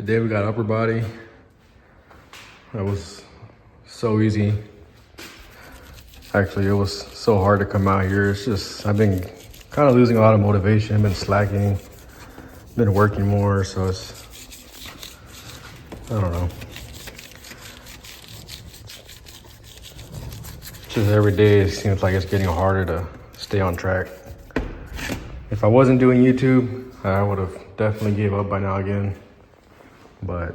Today we got upper body. That was so easy. Actually, it was so hard to come out here. It's just, I've been kind of losing a lot of motivation, been slacking, been working more, so it's, I don't know. Just every day it seems like it's getting harder to stay on track. If I wasn't doing YouTube, I would have definitely gave up by now again. But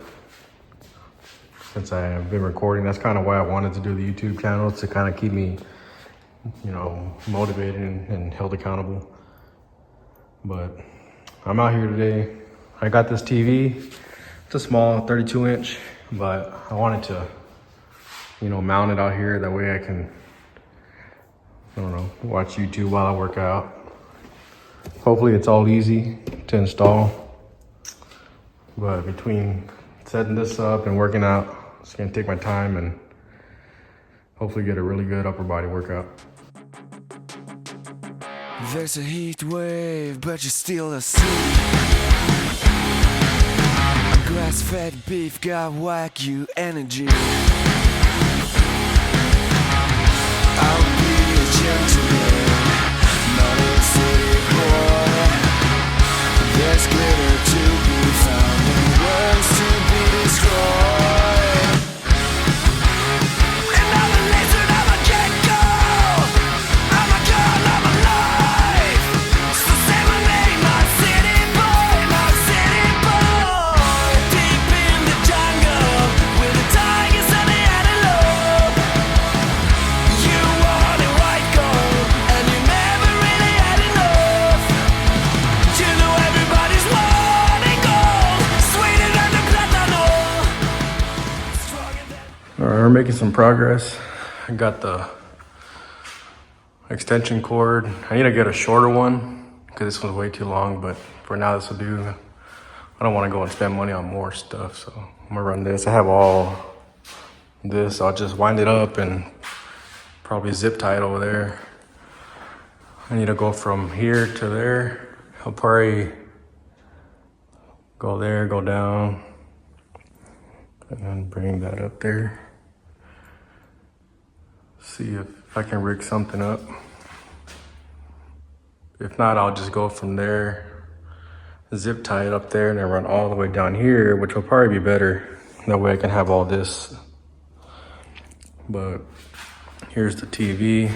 since I have been recording, that's kind of why I wanted to do the YouTube channel, to kind of keep me, you know, motivated and held accountable. But I'm out here today. I got this TV. It's a small 32-inch, but I wanted to, you know, mount it out here. That way I can, I don't know, watch YouTube while I work out. Hopefully it's all easy to install. But between setting this up and working out, it's gonna take my time and hopefully get a really good upper body workout. There's a heat wave, but you're still asleep. Grass-fed beef got Wagyu energy. I'll be a gentleman, not a city boy. There's glitter to be found and words to be destroyed. And I'm a lizard, I'm a gecko. I'm a girl, I'm alive. So say my name, my city boy, my city boy. Deep in the jungle, with the tigers and the antelope. You wanted white gold, and you never really had enough. You know everybody's wanting gold, sweeter than the platano. Stronger than... All right, we're making some progress. I got the extension cord. I need to get a shorter one because this one's way too long, but for now this will do. I don't want to go and spend money on more stuff, so I'm gonna run this. I have all this. I'll just wind it up and probably zip tie it over there. I need to go from here to there. I'll probably go there, go down, and then bring that up there. See if I can rig something up. If not, I'll just go from there, zip tie it up there, and then run all the way down here, which will probably be better. That way I can have all this. But here's the TV,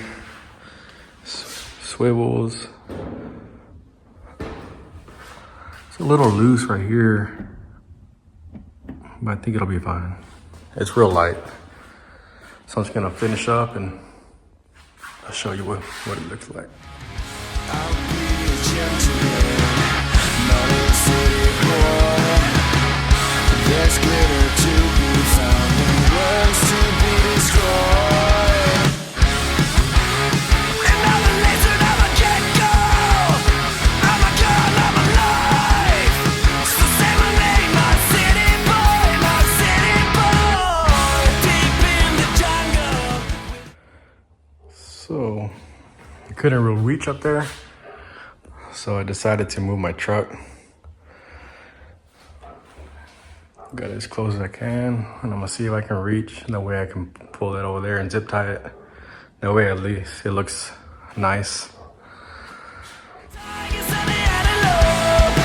swivels. It's a little loose right here, but I think it'll be fine. It's real light. So I'm just gonna finish up and I'll show you what it looks like. I'll be a gentleman, not a city boy. There's glitter to be found and words to be destroyed. And I'm a lizard, I'm a gecko. I'm a girl, I'm alive. So say my name, my city boy, my city boy. Deep in the jungle. So I couldn't really reach up there, so I decided to move my truck. Got it as close as I can, and I'm gonna see if I can reach. That way I can pull it over there and zip tie it. That way at least it looks nice. Tigers and the antelope.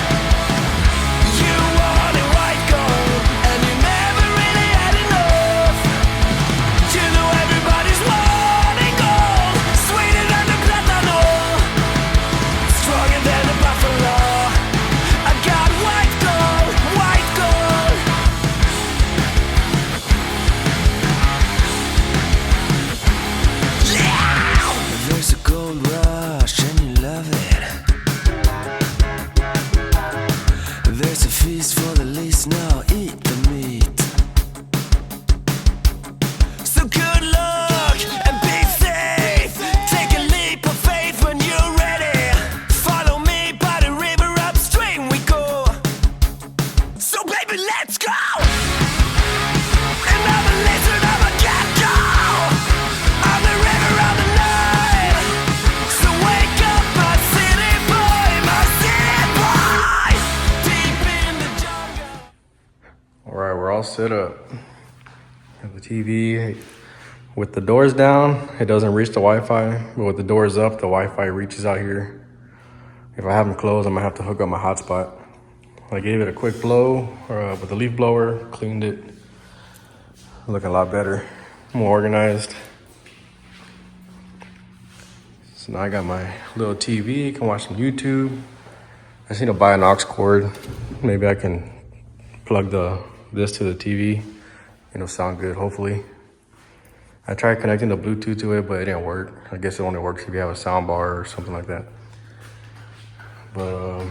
You wanted white gold, and you never really had enough. You know everybody's wanting gold, sweeter than the platano, stronger than the buffalo. I got white gold, white gold. Yeah! There's a gold rush. setup. Have the TV with the doors down. It doesn't reach the Wi-Fi, but with the doors up, the Wi-Fi reaches out here. If I have them closed, I'm gonna have to hook up my hotspot. I gave it a quick blow with the leaf blower, cleaned it. Looking a lot better, more organized. So now I got my little TV, can watch some YouTube. I just need to buy an aux cord. Maybe I can plug this to the TV. It'll sound good, hopefully. I tried connecting the Bluetooth to it, but it didn't work. I guess it only works if you have a sound bar or something like that. But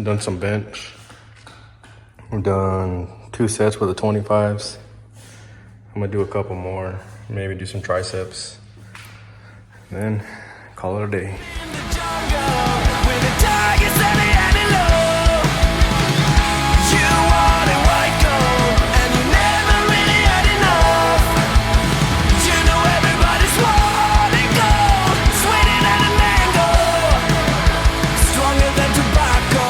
done some bench. I've done 2 sets with the 25s. I'm gonna do a couple more, maybe do some triceps. And then call it a day. In the jungle, with the tigers and the antelope. You wanted white gold, and you never really had enough. You know everybody's wanting gold, sweeter than a mango, stronger than tobacco.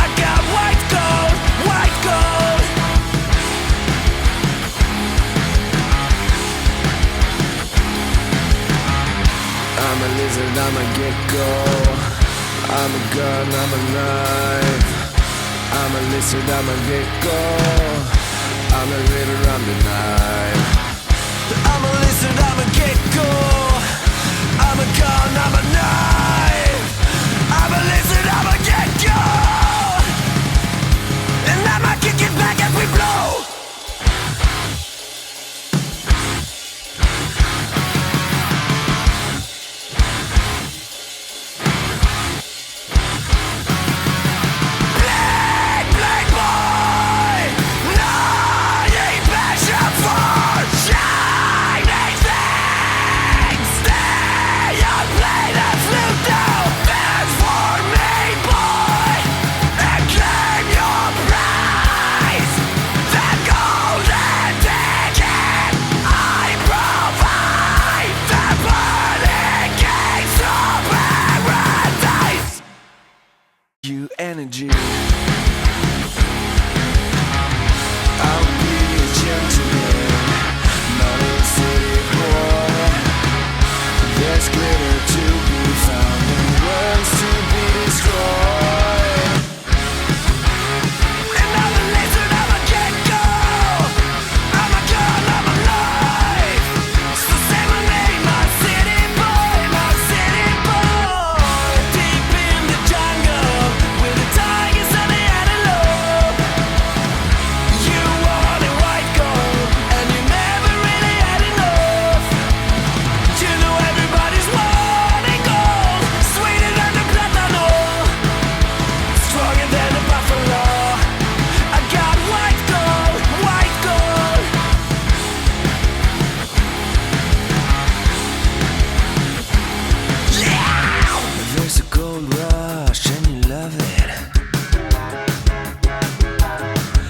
I got white gold, white gold. I'm a lizard, I'm a gecko. I'm a gun, I'm a knife. I'm a lizard, I'm a gecko. I'm a river, I'm the knife. I'm a lizard, I'm a gecko.